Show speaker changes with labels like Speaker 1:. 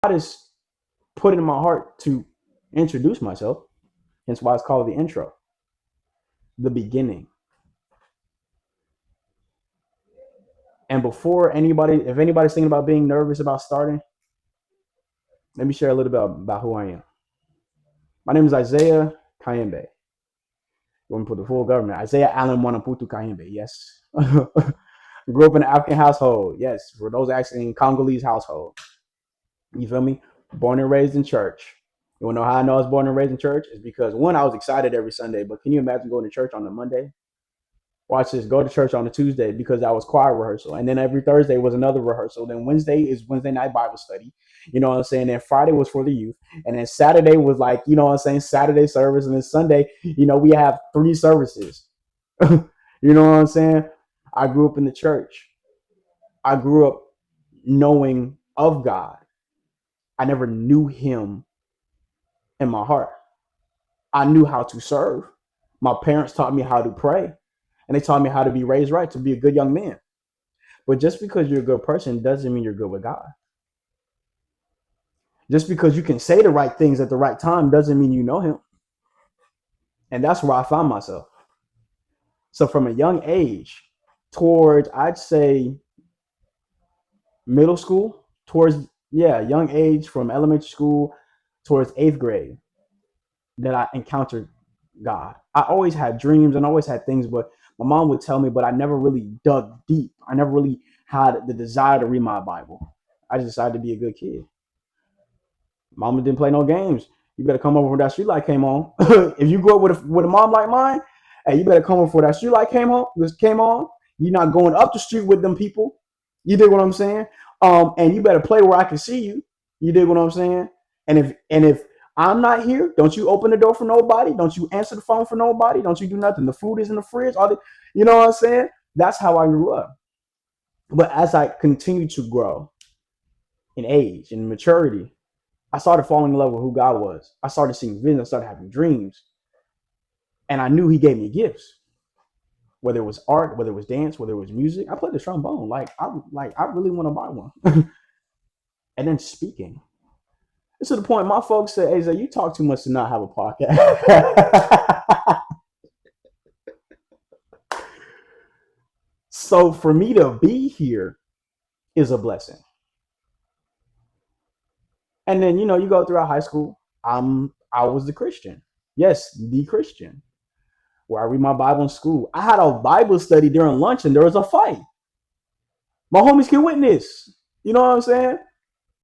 Speaker 1: God has put it in my heart to introduce myself. Hence why it's called the intro, the beginning. And before anybody, if anybody's thinking about being nervous about starting, let me share a little bit about who I am. My name is Isaiah Kayembe. You want me to put the full government? Isaiah Allen Wanaputu Kayembe. Yes. Grew up in an African household. Yes. For those actually in Congolese household. You feel me? Born and raised in church. You want to know how I know I was born and raised in church? It's because one, I was excited every Sunday, but can you imagine going to church on a Monday? Watch this, go to church on a Tuesday because that was choir rehearsal. And then every Thursday was another rehearsal. Then Wednesday is Wednesday night Bible study. You know what I'm saying? Then Friday was for the youth. And then Saturday was like, you know what I'm saying, Saturday service. And then Sunday, we have 3 services. You know what I'm saying? I grew up in the church. I grew up knowing of God. I never knew him in my heart. I knew how to serve. My parents taught me how to pray. And they taught me how to be raised right, to be a good young man. But just because you're a good person doesn't mean you're good with God. Just because you can say the right things at the right time doesn't mean you know him. And that's where I found myself. So from a young age, towards, I'd say, middle school, young age, from elementary school towards 8th grade, that I encountered God. I always had dreams and always had things, but my mom would tell me, but I never really dug deep. I never really had the desire to read my Bible. I just decided to be a good kid. Mama didn't play no games. You better come over when that street light came on. If you grew up with a mom like mine, hey, you better come over before that street light came on. You're not going up the street with them people. You dig what I'm saying? And you better play where I can see you. You dig what I'm saying? And if I'm not here, don't you open the door for nobody. Don't you answer the phone for nobody. Don't you do nothing. The food is in the fridge. You know what I'm saying? That's how I grew up. But as I continued to grow in age and maturity, I started falling in love with who God was. I started seeing visions. I started having dreams. And I knew he gave me gifts. Whether it was art, whether it was dance, whether it was music. I played the trombone. I really want to buy one. And then speaking. It's to the point my folks said, hey, Zay, you talk too much to not have a podcast. So for me to be here is a blessing. And then, you go throughout high school. I was the Christian. Yes, the Christian. Where I read my Bible in school. I had a Bible study during lunch and there was a fight. My homies can witness. You know what I'm saying?